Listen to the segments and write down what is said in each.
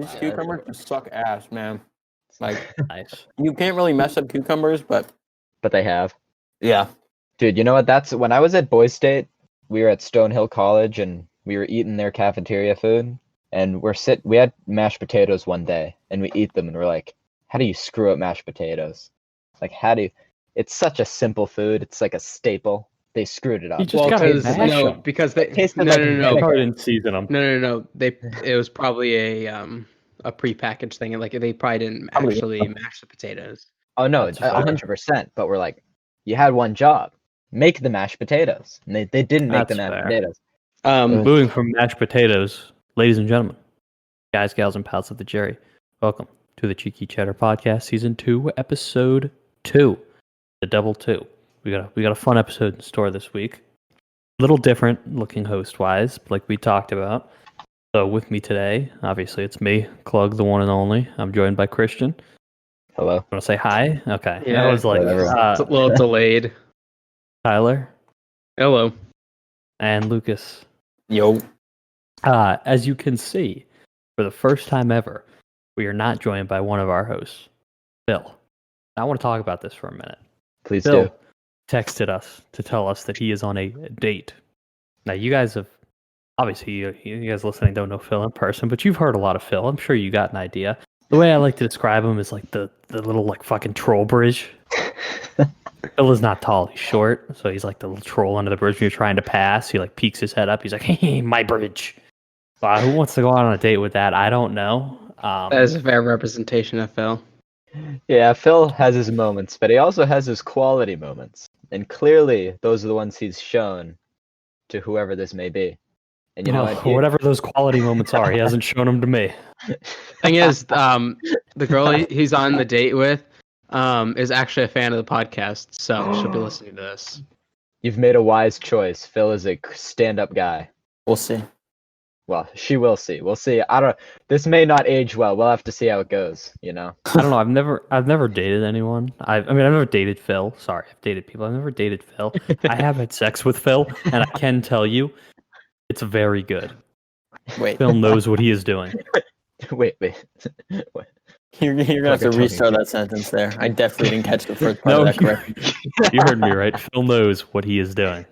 These cucumbers just suck ass, man. Like, Nice. you can't really mess up cucumbers, but they have. yeah. Dude, you know what? That's when I was at Boys State, we were at Stonehill College and we were eating their cafeteria food. And we had mashed potatoes one day and we eat them and we're like, how do you screw up mashed potatoes? Like, it's such a simple food. It's like a staple. They screwed it up. You just gotta mash them. because they Tasted no, like no, no, vinegar. no, Probably didn't season them. no. It was probably a prepackaged thing, and like they probably didn't Probably. actually mash the potatoes. Oh no, That's fair. 100%. But we're like, you had one job. Make the mashed potatoes. And they didn't make the That's mashed fair. potatoes. Moving from mashed potatoes, ladies and gentlemen, guys, gals, and pals of the Jerry, welcome to the Cheeky Cheddar Podcast, Season 2, Episode 2, the Double 2. We got a fun episode in store this week. A little different looking host-wise, like we talked about. So with me today, obviously it's me, Klug, the one and only. I'm joined by Christian. Hello. Want to say hi? Okay. Yeah, I was like, whatever. It's a little delayed. Tyler Hello. and Lucas. Yo. As you can see, for the first time ever, we are not joined by one of our hosts, Phil. I want to talk about this for a minute. Please Phil do. texted us to tell us that he is on a date. Now, you guys have, obviously, you guys listening don't know Phil in person, but you've heard a lot of Phil. I'm sure you got an idea. The way I like to describe him is like the little like fucking troll bridge. Phil is not tall, he's short, so he's like the little troll under the bridge when you're trying to pass. He like peeks his head up, he's like, hey, my bridge. Who wants to go out on a date with that? I don't know. That is a fair representation of Phil. Yeah, Phil has his moments, but he also has his quality moments. And clearly, those are the ones he's shown to whoever this may be. And you know what? Whatever those quality moments are, he hasn't shown them to me. Thing is, the girl he's on the date with is actually a fan of the podcast, so she'll be listening to this. You've made a wise choice. Phil is a stand-up guy. We'll see. Well, she will see. We'll see. I don't. This may not age well. We'll have to see how it goes. You know. I don't know. I've never dated anyone. I've never dated Phil. Sorry, I've dated people. I've never dated Phil. I have had sex with Phil, and I can tell you, it's very good. Wait. Phil knows what he is doing. Wait. You're gonna have to restart that sentence there. I definitely didn't catch the first part of that correctly. You heard me right. Phil knows what he is doing.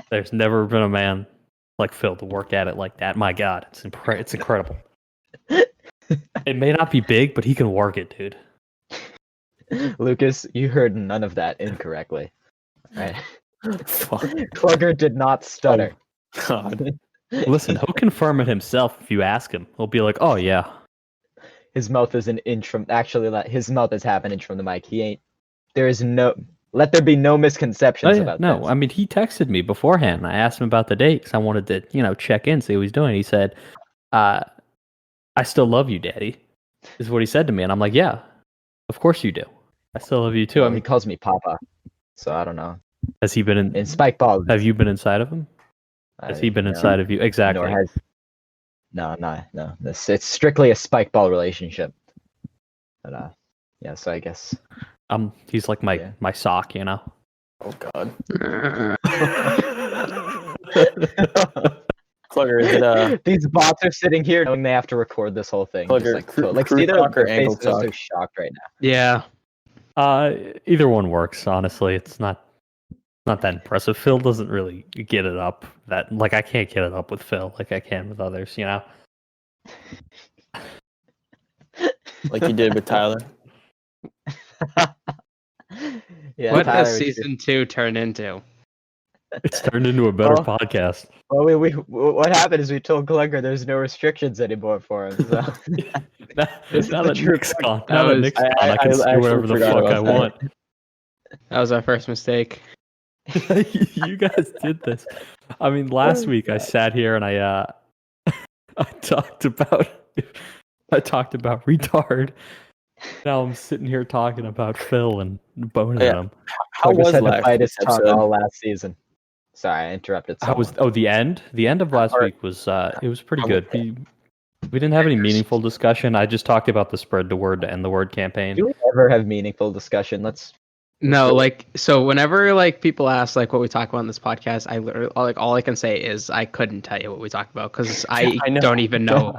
There's never been a man like Phil to work at it like that. My God, it's incredible. It may not be big, but he can work it, dude. Lucas, you heard none of that incorrectly. Right. Fuck. Klugger did not stutter. God. Listen, he'll confirm it himself if you ask him. He'll be like, "Oh yeah." His mouth is an inch from. Actually, his mouth is half an inch from the mic. He ain't. There is no. Let there be no misconceptions about no, this. I mean, he texted me beforehand. I asked him about the date because I wanted to, check in, see what he's doing. He said, "I still love you, Daddy," is what he said to me, and I'm like, "Yeah, of course you do. I still love you too." Well, I mean, he calls me Papa, so I don't know. has he been in? In Spike Ball, Have you been inside of him? Has he been inside of you? Exactly. No. It's strictly a Spike Ball relationship. But yeah. So I guess. He's like my sock, you know. Oh God. Klugger, is it These bots are sitting here knowing they have to record this whole thing. Klugger, See their talk or angle faces are so talk? shocked right now. Yeah. Either one works. Honestly, it's not that impressive. Phil doesn't really get it up. That like I can't get it up with Phil like I can with others, you know. like you did with Tyler? Yeah, What Tyler, does season 2 turn into? It's turned into a better Well, podcast. Well, what happened is we told Klugger there's no restrictions anymore for him. So. now that Nick's gone, I I can say actually whatever the forgot fuck about I that. want. That was our first mistake. You guys did this. I mean, last week I sat here and I talked about retard. Now I'm sitting here talking about Phil and boning Yeah. him. How Klugger was had to last fight his week's tongue episode? all last season. Sorry, I interrupted. How was someone. the end? The end of last Or- week was it was pretty good. We didn't have any meaningful discussion. I just talked about the spread the word to end the word campaign. Do we ever have meaningful discussion? No, so whenever people ask what we talk about in this podcast, I literally all I can say is I couldn't tell you what we talk about because I I know. don't even know.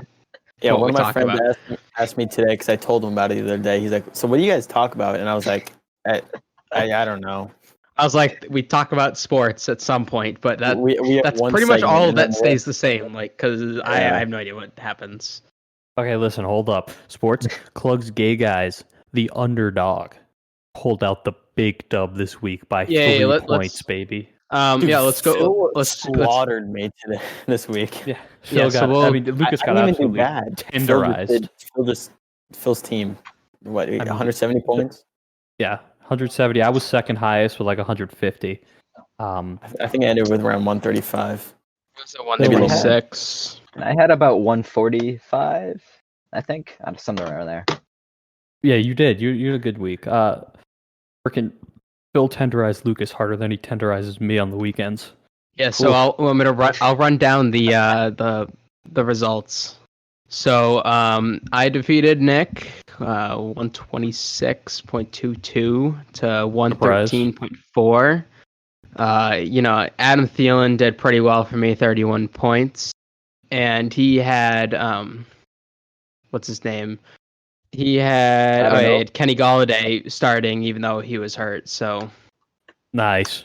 Yeah, what one we of my talk friends about. asked me today because I told him about it the other day. He's like, "So what do you guys talk about?" And I was like, I don't know. I was like, we talk about sports at some point, but We have that's one pretty much segment, all and then that stays the same. Like, because I Yeah. have no idea what happens. Okay, listen, hold up. Sports Klug's gay guys, the underdog, pulled out the big dub this week by Yeah, 3 let's- points, baby. Dude, Yeah, let's go. Phil Let's slaughtered me today this week. Yeah, Yeah, Phil so got. we'll- I mean, Lucas I got didn't even do absolutely bad. tenderized. Phil's team, what, mean, 170 points? Yeah, 170. I was second highest with like 150. I think I ended with around 135. maybe Phil, 6. I had about 145, I think, somewhere around there. Yeah, you did. You had a good week. Freaking Phil tenderized Lucas harder than he tenderizes me on the weekends. Yeah, so I'll run down the results. So I defeated Nick 126.22 to 113.4. Adam Thielen did pretty well for me, 31 points. And he had what's his name? He had Kenny Golladay starting even though he was hurt. So Nice.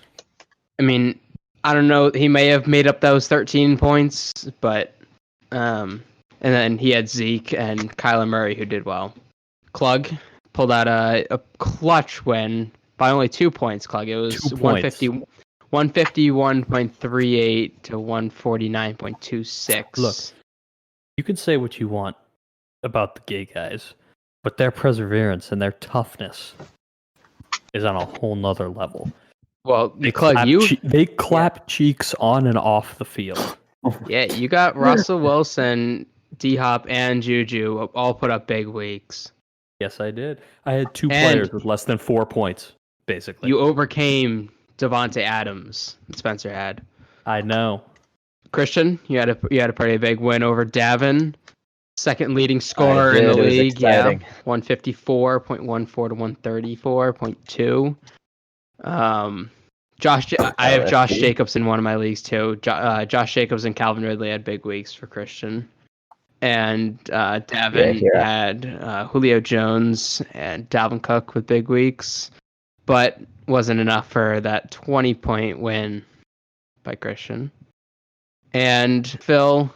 I mean, I don't know. He may have made up those 13 points, but and then he had Zeke and Kyler Murray who did well. Klug pulled out a clutch win by only 2 points. Klug, it was 2 points. 151.38 to 149.26. Look, you can say what you want about the gay guys, but their perseverance and their toughness is on a whole nother level. Well, They Klug, clap cheeks on and off the field. Yeah, you got Russell Wilson, D-Hop, and Juju all put up big weeks. Yes, I did. I had 2 players with less than 4 points, basically. You overcame Devontae Adams, Spencer had. I know. Christian, you had a pretty big win over Davin, second leading scorer in the league. Yeah, 154.14 to 134.2. I have Josh Jacobs in one of my leagues too. Josh Jacobs and Calvin Ridley had big weeks for Christian, and Davin had Julio Jones and Dalvin Cook with big weeks, but wasn't enough for that 20-point win by Christian. And Phil,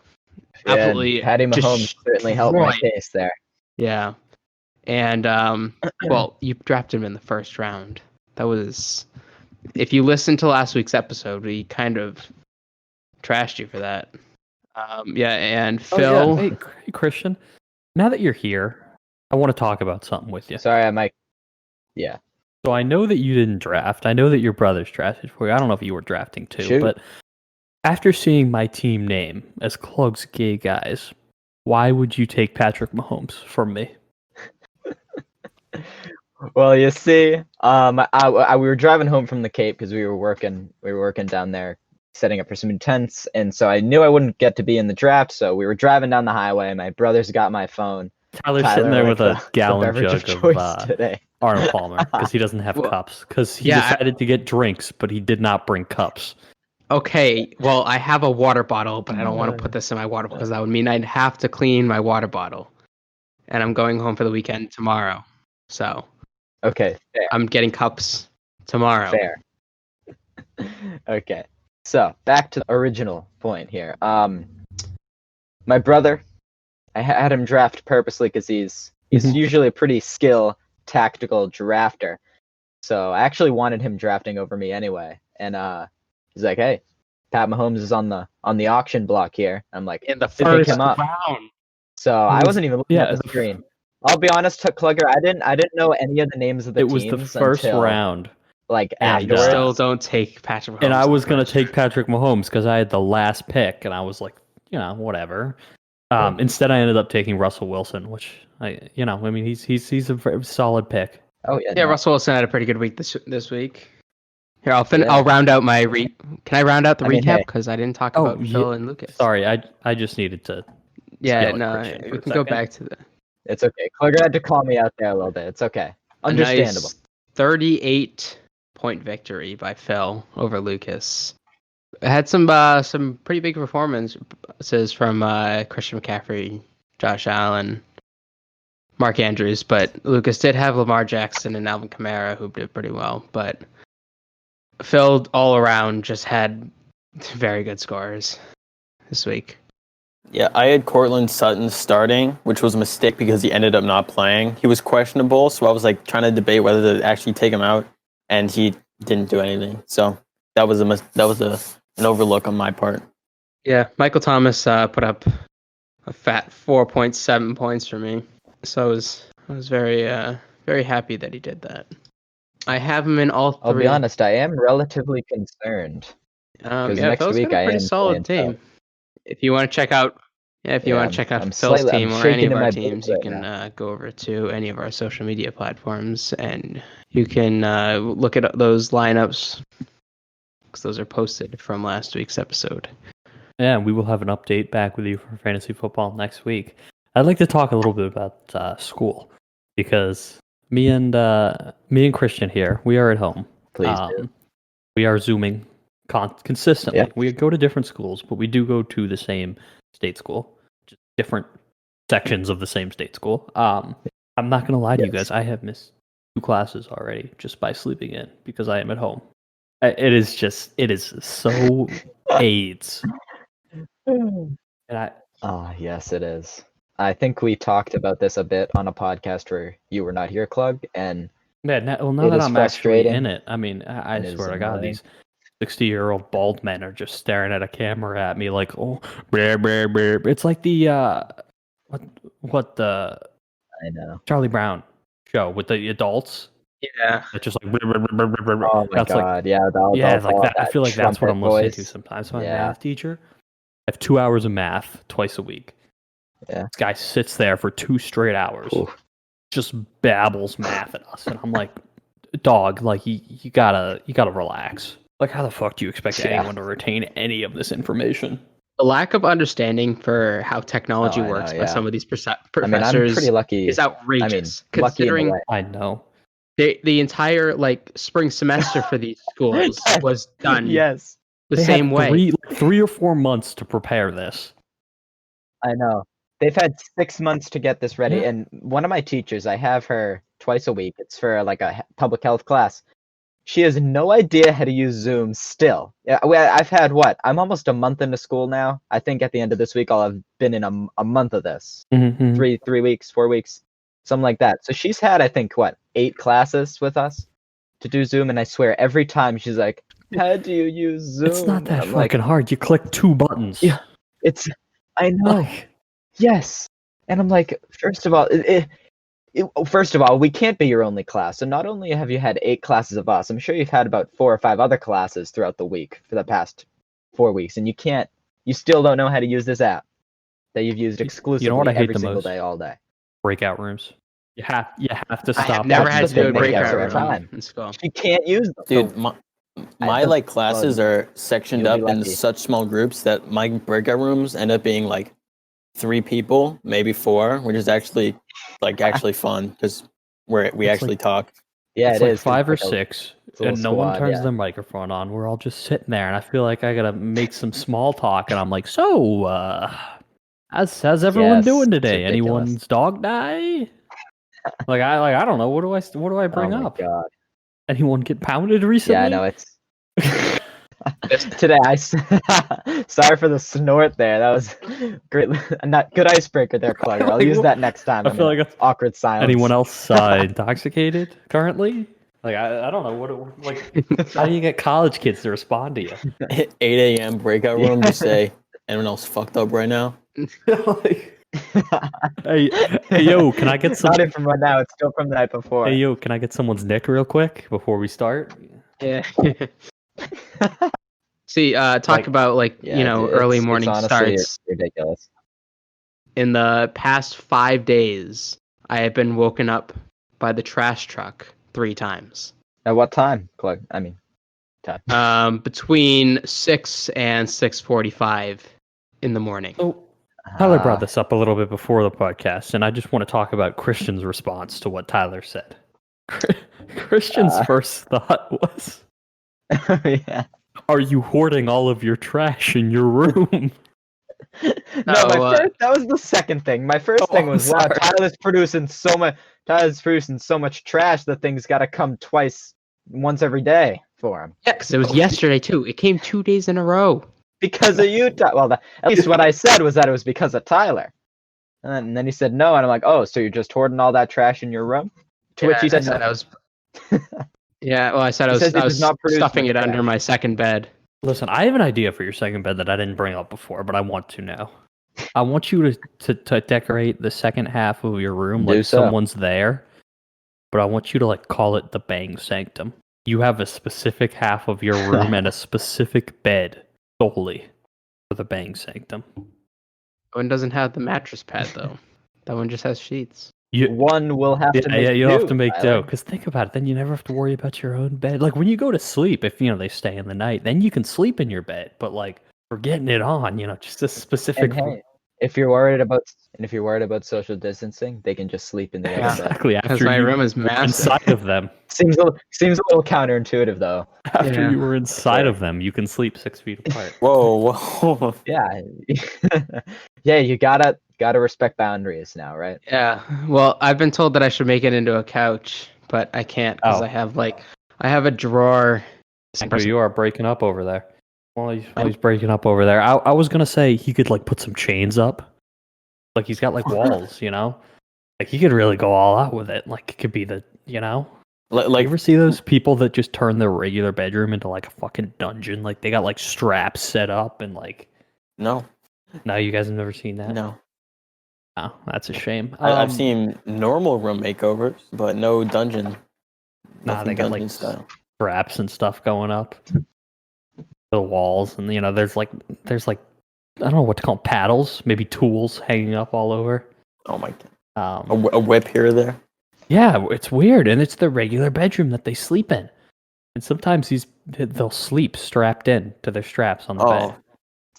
absolutely, Patty Mahomes certainly helped my case there. Yeah, and well, you drafted him in the first round. That was. If you listened to last week's episode, we kind of trashed you for that. And Phil. Hey, Christian, now that you're here, I want to talk about something with you. Sorry, I might. Yeah. So I know that you didn't draft. I know that your brothers drafted for you. I don't know if you were drafting too, but after seeing my team name as Klug's gay guys, why would you take Patrick Mahomes from me? Well, you see, we were driving home from the Cape because we were working down there, setting up for some tents, and so I knew I wouldn't get to be in the draft. So we were driving down the highway. My brothers got my phone. Tyler's sitting there with a gallon jug of today. Arnold Palmer because he doesn't have cups. Because he decided to get drinks, but he did not bring cups. Okay, well, I have a water bottle, but I don't want to put this in my water bottle because that would mean I'd have to clean my water bottle, and I'm going home for the weekend tomorrow. So. Okay, fair. I'm getting cups tomorrow. Fair. Okay, so back to the original point here. My brother, I had him draft purposely because he's usually a pretty tactical drafter. So I actually wanted him drafting over me anyway. And he's like, "Hey, Pat Mahomes is on the auction block here." I'm like, in the first round. So I wasn't even looking at the screen. I'll be honest, Klugger, I didn't know any of the names of the teams. It was the first round. Like afterwards. Still don't take Patrick Mahomes. And I was going to take Patrick Mahomes because I had the last pick, and I was like, whatever. Instead, I ended up taking Russell Wilson, which he's a very solid pick. Oh yeah. Yeah, Russell Wilson had a pretty good week this week. Here, I'll round out my Can I round out the recap because I didn't talk about Phil and Lucas? Sorry, I just needed to. Yeah, no, we can go back to the. It's okay. Klugger had to call me out there a little bit. It's okay. Understandable. A nice 38-point victory by Phil over Lucas. It had some pretty big performances from Christian McCaffrey Josh Allen, Mark Andrews, but Lucas did have Lamar Jackson and Alvin Kamara, who did pretty well. But Phil, all around, just had very good scores this week. Yeah, I had Cortland Sutton starting, which was a mistake because he ended up not playing. He was questionable, so I was like trying to debate whether to actually take him out, and he didn't do anything. So that was an overlook on my part. Yeah, Michael Thomas put up a fat 4.7 points for me, so I was very very happy that he did that. I have him in all three. I'll be honest, I am relatively concerned. Because next Phil's week got a I pretty am solid playing team. If you want to check out, I'm Phil's team or any shaking of in our my teams, boots you right can now. go over to any of our social media platforms and you can look at those lineups because those are posted from last week's episode. Yeah, we will have an update back with you for fantasy football next week. I'd like to talk a little bit about school because me and Christian here, we are at home. Please do. We are Zooming consistently. Yeah. We go to different schools, but we do go to the same state school, just different sections of the same state school. I'm not going to lie to you guys. I have missed 2 classes already just by sleeping in because I am at home. It is so AIDS. And Yes, it is. I think we talked about this a bit on a podcast where you were not here, Klug, and now that I'm actually frustrating, in it, I mean, I swear to God, annoying. these 60-year-old bald men are just staring at a camera at me like, oh, brr, brr, brr. It's like the what the I know. Charlie Brown show with the adults. Yeah, It's just like brr, brr, brr, brr, brr. Oh my That's god, like, yeah, yeah, it's like that. I feel like that's what I'm listening to voice. sometimes. My Yeah. math teacher, I have 2 hours of math twice a week. Yeah. This guy sits there for 2 straight hours, just babbles math at us, and I'm like, dog, like you gotta relax. Like, how the fuck do you expect anyone to retain any of this information? the lack of understanding for how technology works by some of these professors I'm pretty lucky. is outrageous. Considering I know the entire spring semester for these schools was done Yes. the same way. 3 or 4 months to prepare this. I know. They've had 6 months to get this ready, Yeah. and one of my teachers, I have her twice a week. It's for like a public health class. She has no idea how to use Zoom still. Yeah, I've had I'm almost a month into school now. I think at the end of this week I'll have been in a month of this. Mm-hmm. 3 weeks, 4 weeks, something like that. So she's had, I think, 8 classes with us to do Zoom, and I swear every time she's like, "How do you use Zoom?" It's not that I'm fucking hard. You click 2 buttons. Yeah, I know. Yes, and I'm like, first of all, we can't be your only class. So not only have you had 8 classes of us, I'm sure you've had about 4 or 5 other classes throughout the week for the past 4 weeks, and you still don't know how to use this app that you've used exclusively what I hate every the single most? day, all day. Breakout rooms. You have to stop. I have never That's had the to do a thing that breakout gets her room time. in school. She can't use them. Dude, my classes are sectioned You'll up be in lucky. such small groups that my breakout rooms end up being like 3 people, maybe 4, which is actually fun because we actually talk. Yeah, It's it like is. 5 or It's like 6, a little and no one squad, turns yeah. their microphone on. We're all just sitting there, and I feel like I gotta make some small talk, and I'm like, so, how's everyone Yes, doing it's today? ridiculous. Anyone's dog die? I don't know. What do I bring Oh my up? God. Anyone get pounded recently? Yeah, no, it's today. Sorry for the snort there. That was great. Not good icebreaker there, Klug. I'll use that next time. I feel like it's awkward silence. anyone else intoxicated currently? I don't know how do you get college kids to respond to you? 8 a.m. breakout room. Just say, anyone else fucked up right now? Hey, yo, can I get some? Not even from right now. It's still from the night before. Hey, yo, can I get someone's nick real quick before we start? Yeah. See, talk about early morning honestly, starts. It's ridiculous. In the past 5 days, I have been woken up by the trash truck 3 times. At what time, Klug? I mean, time. Between 6 and 6:45 in the morning. So Tyler brought this up a little bit before the podcast, and I just want to talk about Christian's response to what Tyler said. Christian's first thought was, yeah. "Are you hoarding all of your trash in your room?" That was the second thing. My first thing was, wow, Tyler's producing so much trash that thing's got to come once every day for him. Yeah, because it was yesterday too. It came 2 days in a row. Because of you, well, at least what I said was that it was because of Tyler. And then he said no, and I'm like, oh, so you're just hoarding all that trash in your room? To which he said, I was. Yeah, well, I said I was stuffing it under my second bed. Listen, I have an idea for your second bed that I didn't bring up before, but I want to now. I want you to decorate the second half of your room like someone's there, but I want you to like call it the Bang Sanctum. You have a specific half of your room and a specific bed solely for the Bang Sanctum. One doesn't have the mattress pad though. That one just has sheets. One will have to make you'll have to make do. Because think about it, then you never have to worry about your own bed. Like when you go to sleep, if they stay in the night, then you can sleep in your bed. But like for getting it on, just a specific. Hey, if you're worried about social distancing, they can just sleep in the other bed. Exactly. Because my room is massive. Inside of them. Seems a little counterintuitive though. After you were inside of them, you can sleep 6 feet apart. Whoa. Yeah. Yeah, you gotta respect boundaries now, right? Yeah. Well, I've been told that I should make it into a couch, but I can't because I have a drawer. So you are breaking up over there. Well, he's breaking up over there. I was gonna say he could like put some chains up. Like he's got like walls, Like he could really go all out with it. Like it could be Like you ever see those people that just turn their regular bedroom into like a fucking dungeon? Like they got like straps set up and like. No. No, you guys have never seen that? No. Oh, that's a shame. I've seen normal room makeovers, but no dungeon. Nah, they got like style. straps and stuff going up the walls, and there's like I don't know what to call them, paddles, maybe tools hanging up all over. Oh my god! A whip here or there. Yeah, it's weird, and it's the regular bedroom that they sleep in, and sometimes they'll sleep strapped in to their straps on the bed.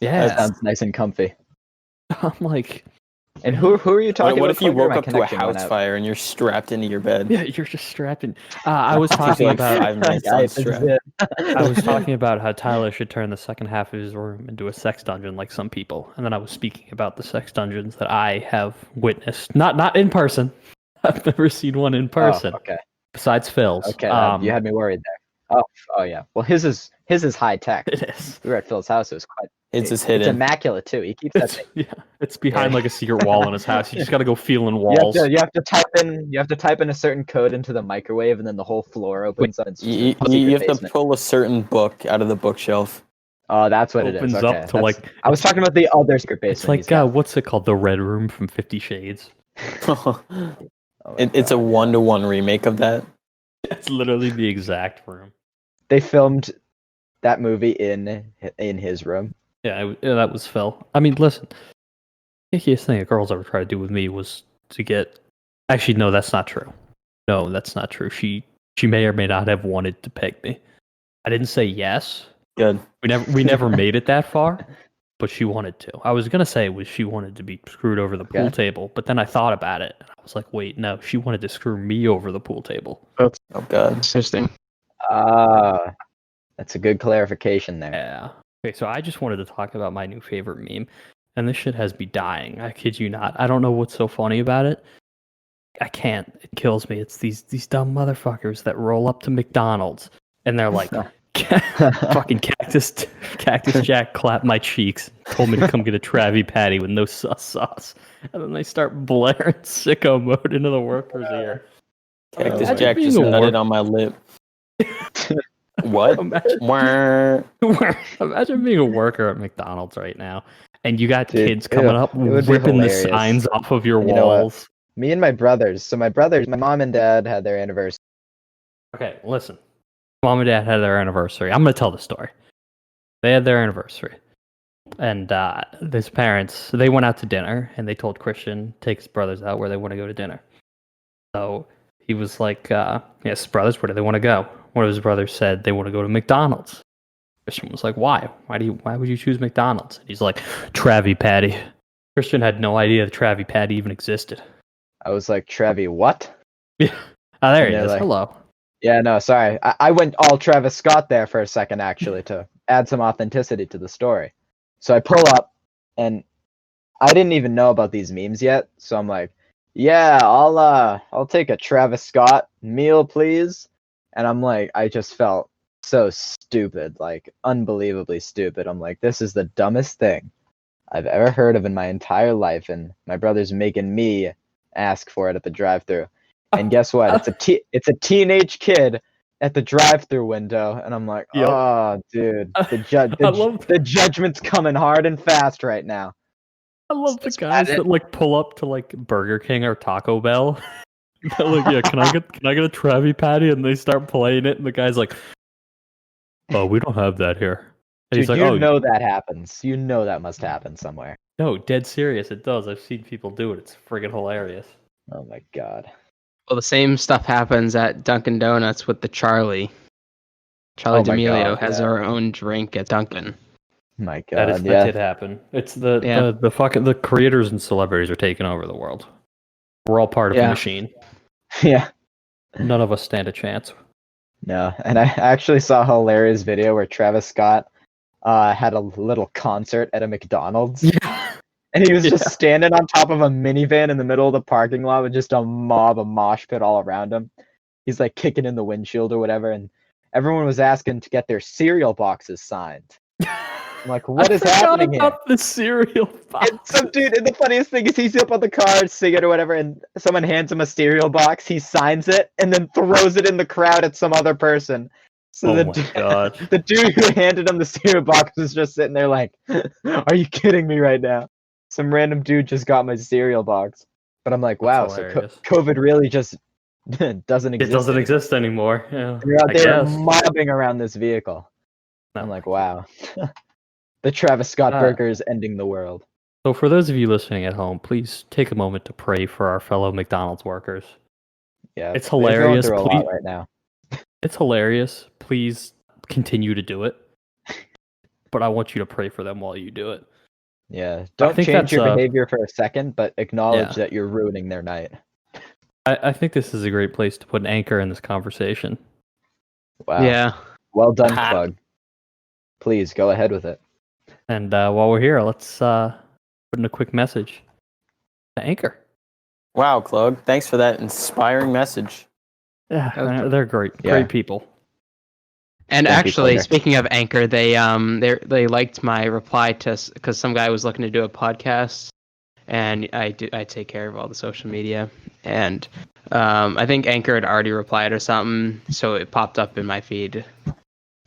Yeah, that sounds nice and comfy. I'm like. And who are you talking about? What if you woke up to a house fire and you're strapped into your bed? Yeah, you're just strapped in. I was talking about 5 minutes unstrapped. I was talking about how Tyler should turn the second half of his room into a sex dungeon like some people. And then I was speaking about the sex dungeons that I have witnessed. Not in person. I've never seen one in person. Oh, okay. Besides Phil's. Okay, you had me worried there. Oh yeah. Well, his is high tech. It is. We were at Phil's house. It was quite. It's just hidden. It's immaculate too. He keeps that thing. Yeah, it's behind like a secret wall in his house. You just got to go feeling walls. You have to type in a certain code into the microwave, and then the whole floor opens up. You have to pull a certain book out of the bookshelf. Oh, that's what it is. Opens up to like. I was talking about the other secret basement. It's like what's it called? The Red Room from 50 Shades. It's a 1-to-1 remake of that. It's literally the exact room. They filmed that movie in his room. Yeah, that was Phil. I mean, listen, the easiest thing a girl's ever tried to do with me was to get. Actually, no, that's not true. No, that's not true. She may or may not have wanted to peg me. I didn't say yes. Good. We never made it that far, but she wanted to. I was gonna say she wanted to be screwed over the pool table, but then I thought about it and I was like, wait, no, she wanted to screw me over the pool table. Oh god. Interesting. That's a good clarification there. Yeah. Okay, so I just wanted to talk about my new favorite meme, and this shit has me dying. I kid you not. I don't know what's so funny about it. I can't. It kills me. It's these dumb motherfuckers that roll up to McDonald's, and they're like, fucking Cactus Jack clapped my cheeks, told me to come get a Travy patty with no sauce. And then they start blaring sicko mode into the worker's ear. Cactus Jack just nutted on my lip. What? Imagine being a worker at McDonald's right now, and you got kids coming up ripping the signs off of your walls. Me and my brothers. So my mom and dad had their anniversary. Okay, listen. Mom and dad had their anniversary. I'm going to tell the story. They had their anniversary. And his parents, they went out to dinner, and they told Christian to take his brothers out where they want to go to dinner. So he was like, yes, brothers, where do they want to go? One of his brothers said they want to go to McDonald's. Christian was like, why? Why would you choose McDonald's? And he's like, Travy patty. Christian had no idea the Travy patty even existed. I was like, Travy, what? Yeah. Oh, there he is. Like, hello. Yeah, no, sorry. I went all Travis Scott there for a second, actually, to add some authenticity to the story. So I pull up, and I didn't even know about these memes yet, so I'm like, yeah, I'll take a Travis Scott meal, please. And I'm like, I just felt so stupid, like unbelievably stupid. I'm like, this is the dumbest thing I've ever heard of in my entire life, and my brother's making me ask for it at the drive-thru. And guess what? It's a teenage kid at the drive-thru window, and I'm like, Yep. oh, dude, love the judgment's coming hard and fast right now. I love the Just guys at it. that like pull up to like Burger King or Taco Bell. They're like, yeah, can I get a Travy patty? And they start playing it, and the guy's like, oh, we don't have that here. And he's Dude, like, you oh, know that happens. You know that must happen somewhere. no, dead serious, it does. I've seen people do it. It's friggin' hilarious. Oh my god. Well, the same stuff happens at Dunkin' Donuts with the Charlie. Charlie Oh my D'Amelio God, has yeah. her own drink at Dunkin'. My That god, did happen. It's the fucking the creators and celebrities are taking over the world. We're all part of a Yeah. machine. Yeah. None of us stand a chance. No, and I actually saw a hilarious video where Travis Scott had a little concert at a McDonald's. Yeah. And he was just standing on top of a minivan in the middle of the parking lot with just a mosh pit all around him. He's like kicking in the windshield or whatever, and everyone was asking to get their cereal boxes signed. I'm like, what is happening here? The cereal box. And some dude, and the funniest thing is he's up on the car singing or whatever, and someone hands him a cereal box, he signs it, and then throws it in the crowd at some other person. So Oh my God. the dude who handed him the cereal box was just sitting there like, are you kidding me right now? Some random dude just got my cereal box. But I'm like, wow, so hilarious. COVID really just doesn't It exist. doesn't anymore. exist anymore. Yeah, You're out I there guess. mobbing around this vehicle. No. I'm like, wow. The Travis Scott Uh, burger is ending the world. So for those of you listening at home, please take a moment to pray for our fellow McDonald's workers. Yeah, It's they're going hilarious. through a Please, lot right now. it's hilarious. Please continue to do it. But I want you to pray for them while you do it. Yeah, don't think change that's, your behavior for a second, but acknowledge Yeah. that you're ruining their night. I think this is a great place to put an anchor in this conversation. Wow. Yeah. Well done, Ah. Klug. Please go ahead with it. And while we're here, let's put in a quick message to Anchor. Wow, Klug, thanks for that inspiring message. Yeah, Okay. they're great, Yeah. great people. And Thank you, actually, Claire. speaking of Anchor, they liked my reply to because some guy was looking to do a podcast, and I take care of all the social media, and I think Anchor had already replied or something, so it popped up in my feed,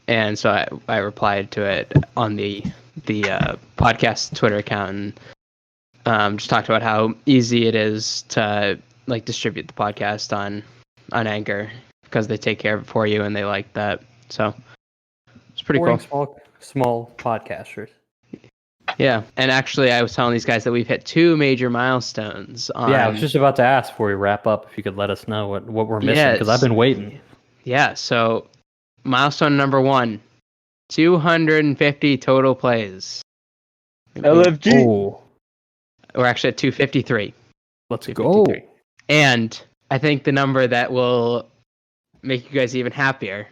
and so I replied to it on the podcast Twitter account, and just talked about how easy it is to like distribute the podcast on Anchor because they take care of it for you and they like that. So it's pretty cool. Small podcasters. Yeah, and actually, I was telling these guys that we've hit 2 major milestones. Yeah, I was just about to ask before we wrap up if you could let us know what we're missing because I've been waiting. Yeah, so milestone number 1, 250 total plays. LFG. Oh, We're actually at 253. let's go. 253. And I think the number that will make you guys even happier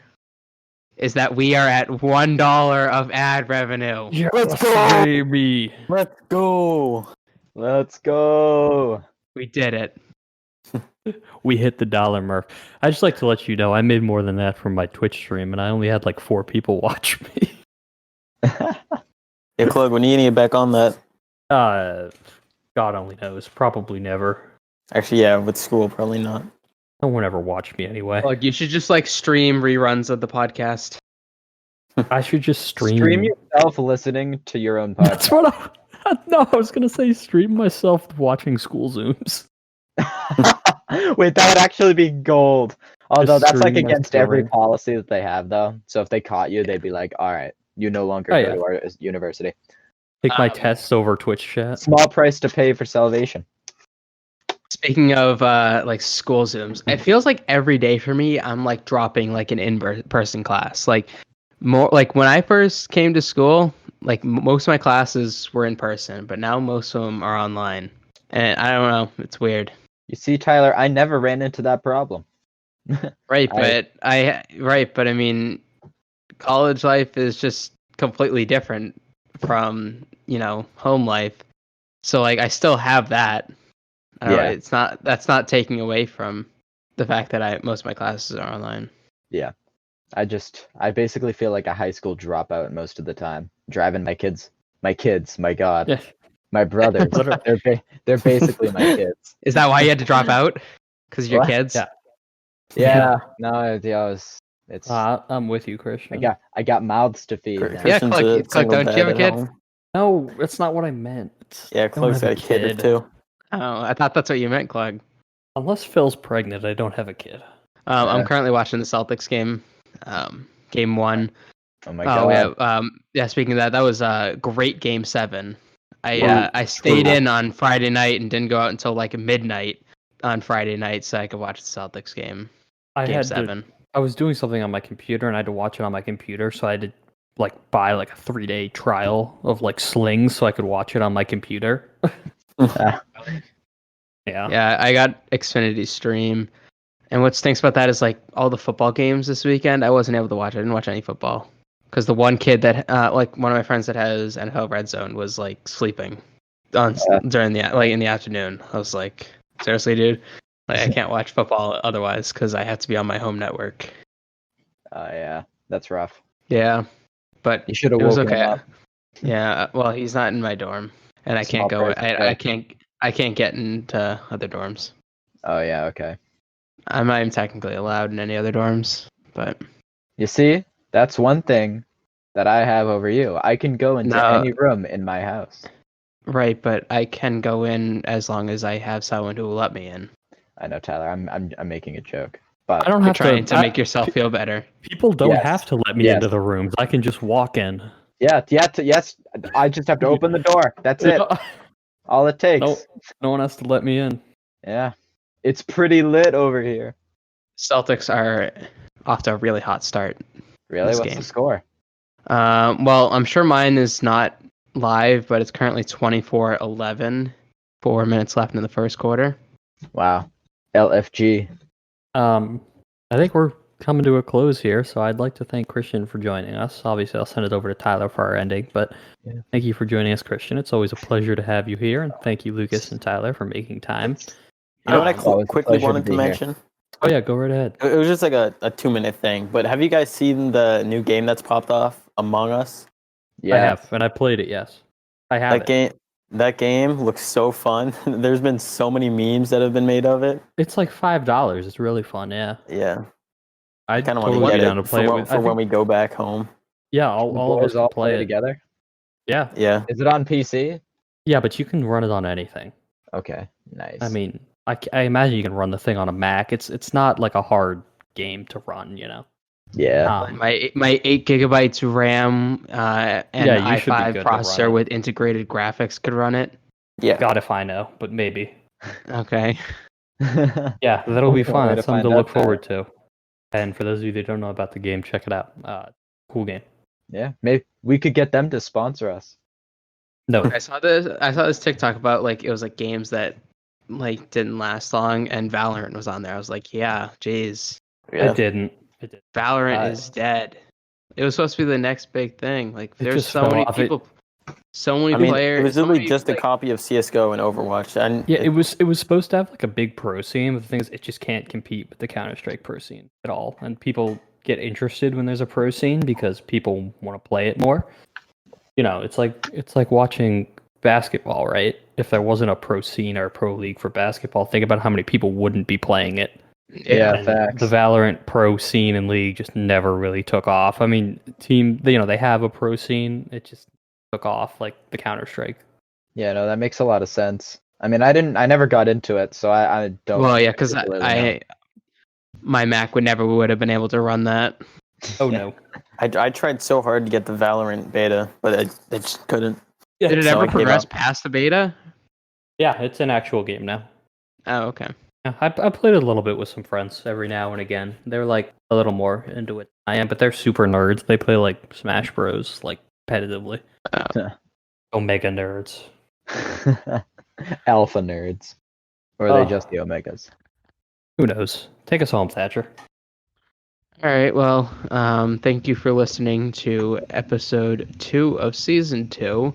is that we are at $1 of ad revenue. Yeah, Let's go! baby. Let's go. Let's go. We did it. We hit the dollar mark. I just like to let you know I made more than that from my Twitch stream, and I only had like 4 people watch me. Yeah, Klug, when are you gonna get back on that? God only knows. Probably never. Actually, yeah, with school, probably not. No one ever watched me anyway. Like, you should just like stream reruns of the podcast. I should just stream. Stream yourself listening to your own podcast. That's what I was gonna say. Stream myself watching school zooms. Wait, that would actually be gold. Although that's like stream my against every story. policy that they have, though. So if they caught you, they'd be like, "All right, you no longer Oh, go yeah. to our university." Take my tests over Twitch chat. Small price to pay for salvation. Speaking of like school zooms, it feels like every day for me I'm like dropping like an in-person class. Like more like when I first came to school, like most of my classes were in person, but now most of them are online. And I don't know, it's weird. You see, Tyler, I never ran into that problem. Right, I- but I mean college life is just completely different from, home life. So like I still have that. I don't know, Yeah. that's not taking away from the fact that most of my classes are online. Yeah. I basically feel like a high school dropout most of the time. Driving my kids, my God, Yeah. my brothers. They're basically my kids. Is that why you had to drop out? Because of your What? kids? Yeah. Yeah. No, yeah, it's I'm with you, Christian. I got mouths to feed. now. Yeah, Christian's Klug, a Klug, single don't you have a dad kid? at home. No, that's not what I meant. Yeah, Don't Klug's have got a kid or two. Oh, I thought that's what you meant, Klug. Unless Phil's pregnant, I don't have a kid. I'm currently watching the Celtics game, game 1. Oh my Oh God. yeah, yeah. Speaking of that, that was a great game 7. Wow. I stayed in on Friday night and didn't go out until like midnight on Friday night so I could watch the Celtics game. Game 7. I was doing something on my computer and I had to watch it on my computer, so I had to like buy like a 3-day trial of like Sling so I could watch it on my computer. Ah, Yeah. Yeah, I got Xfinity Stream, and what stinks about that is like all the football games this weekend. I wasn't able to watch. I didn't watch any football because the one kid that like one of my friends that has NFL Red Zone was like sleeping on during the like in the afternoon. I was like, seriously, dude, like I can't watch football otherwise because I have to be on my home network. yeah, that's rough. Yeah, but You should have it was woken okay. him up. Yeah, well, he's not in my dorm, and I Small can't go. price to pay. I can't get into other dorms. Oh yeah, okay. I'm not even technically allowed in any other dorms, but You see, that's one thing that I have over you. I can go into No. any room in my house. right. But I can go in as long as I have someone who will let me in. I know, Tyler. I'm making a joke, but I don't You're have trying to I- make yourself feel better. People don't Yes. have to let me Yes. into the rooms. I can just walk in. yes. I just have to open the door. That's it. All it takes. No, no one has to let me in. Yeah, it's pretty lit over here. Celtics are off to a really hot start. Really? This What's game. the score? Well, I'm sure mine is not live, but it's currently 24-11. 4 minutes left in the first quarter. Wow. LFG. I think we're coming to a close here, so I'd like to thank Christian for joining us. Obviously, I'll send it over to Tyler for our ending, but thank you for joining us, Christian. It's always a pleasure to have you here, and thank you, Lucas and Tyler, for making time. You know what I It's always a quickly pleasure wanted to to be here. mention? Oh yeah, go right ahead. It was just like a 2-minute thing. But have you guys seen the new game that's popped off, Among Us? Yeah. I have, and I played it. Yes, I have. That game looks so fun. There's been so many memes that have been made of it. It's like $5. It's really fun. Yeah, Yeah, I kind of totally want to be get down it to play it with. for when we go back home. Yeah, The all of us boys can all play it together. Yeah, Yeah, Is it on PC? yeah, but you can run it on anything. Okay, nice. I mean, I imagine you can run the thing on a Mac. It's not like a hard game to run, you know. yeah. My 8 gigabytes RAM and Yeah, you should be i5 good to run processor it. with integrated graphics could run it. yeah. God, if I know, but maybe. Okay. Yeah, that'll be One fun. way That's to something to find look out, forward to. And for those of you that don't know about the game, check it out. Cool game. Yeah, maybe we could get them to sponsor us. No, I saw this TikTok about like it was like games that like didn't last long, and Valorant was on there. I was like, yeah, jeez, Yeah. it didn't. It did. Valorant is dead. It was supposed to be the next big thing. Like It there's just so fell many off. people, so many I mean, players. it was so literally many, just a like, copy of CS:GO and Overwatch. And Yeah, it was supposed to have like a big pro scene, but the thing is, it just can't compete with the Counter-Strike pro scene at all. And people get interested when there's a pro scene because people want to play it more. You know, it's like watching basketball, right? If there wasn't a pro scene or a pro league for basketball, think about how many people wouldn't be playing it. Yeah, And facts. the Valorant pro scene and league just never really took off. I mean, they have a pro scene. It just took off like the Counter-Strike. Yeah, no, that makes a lot of sense. I mean, I never got into it, so I don't. well, yeah, because particularly know. my Mac would have been able to run that. Oh Yeah. no. I tried so hard to get the Valorant beta, but I just couldn't. Yeah, Did it so I ever gave progress up. past the beta? yeah, it's an actual game now. Oh, okay. Yeah, I played it a little bit with some friends every now and again. They're like a little more into it than I am, but they're super nerds. They play like Smash Bros. Like competitively. Omega nerds. Alpha nerds, or are Oh. they just the Omegas? Who knows? Take us home, Thatcher. All right. Well, thank you for listening to episode 2 of season 2.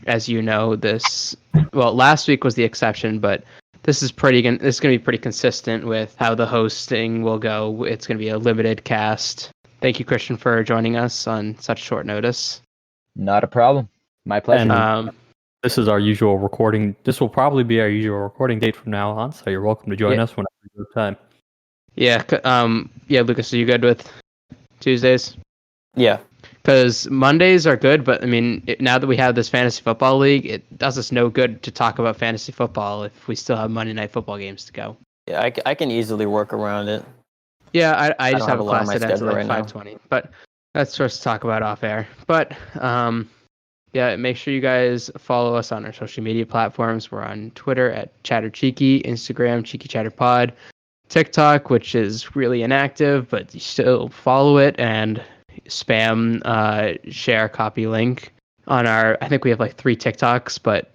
as you know, last week was the exception, but this is going to be pretty consistent with how the hosting will go. It's going to be a limited cast. Thank you, Christian, for joining us on such short notice. Not a problem. My pleasure. And this is our usual recording. This will probably be our usual recording date from now on, so you're welcome to join us whenever you have time. Yeah. Lucas, are you good with Tuesdays? Yeah. Because Mondays are good, but I mean, now that we have this fantasy football league, it does us no good to talk about fantasy football if we still have Monday night football games to go. Yeah, I can easily work around it. Yeah, I just don't have have a a lot on class my that ends at schedule like right now. 5:20, but that's for us to talk about off air. But yeah, make sure you guys follow us on our social media platforms. We're on Twitter at ChatterCheeky, Instagram CheekyChatterPod, TikTok, which is really inactive, but you still follow it and spam share copy link on our. I think we have like 3 TikToks, but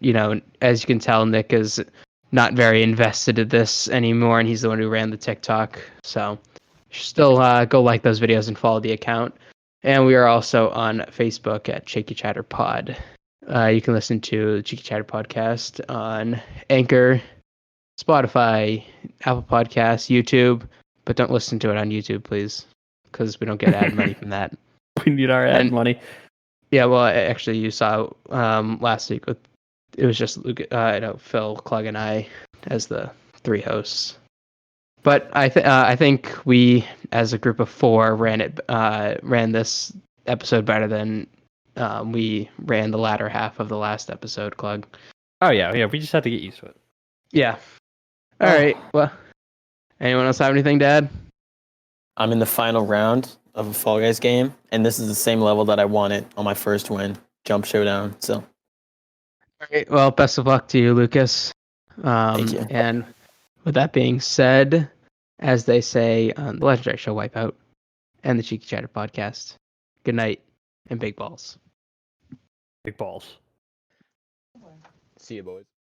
as you can tell, Nick is not very invested in this anymore, and he's the one who ran the TikTok. So still go like those videos and follow the account. And we are also on Facebook at Cheeky Chatter Pod. You can listen to the Cheeky Chatter podcast on Anchor, Spotify, Apple Podcasts, YouTube, but don't listen to it on YouTube, please, because we don't get ad money from that. We need our ad money. Yeah, well, actually, you saw last week it was just Luke, Phil, Klug, and I as the 3 hosts. But I think we, as a group of 4, ran this episode better than we ran the latter half of the last episode, Klug. Oh yeah. We just have to get used to it. Yeah. All right. Well, anyone else have anything, Dad? I'm in the final round of a Fall Guys game, and this is the same level that I wanted on my first win, Jump Showdown. So, All right. Well, best of luck to you, Lucas. Thank you. And with that being said, as they say on the Legendary Show Wipeout and the Cheeky Chatter podcast, good night and big balls. Big balls. See you, boys.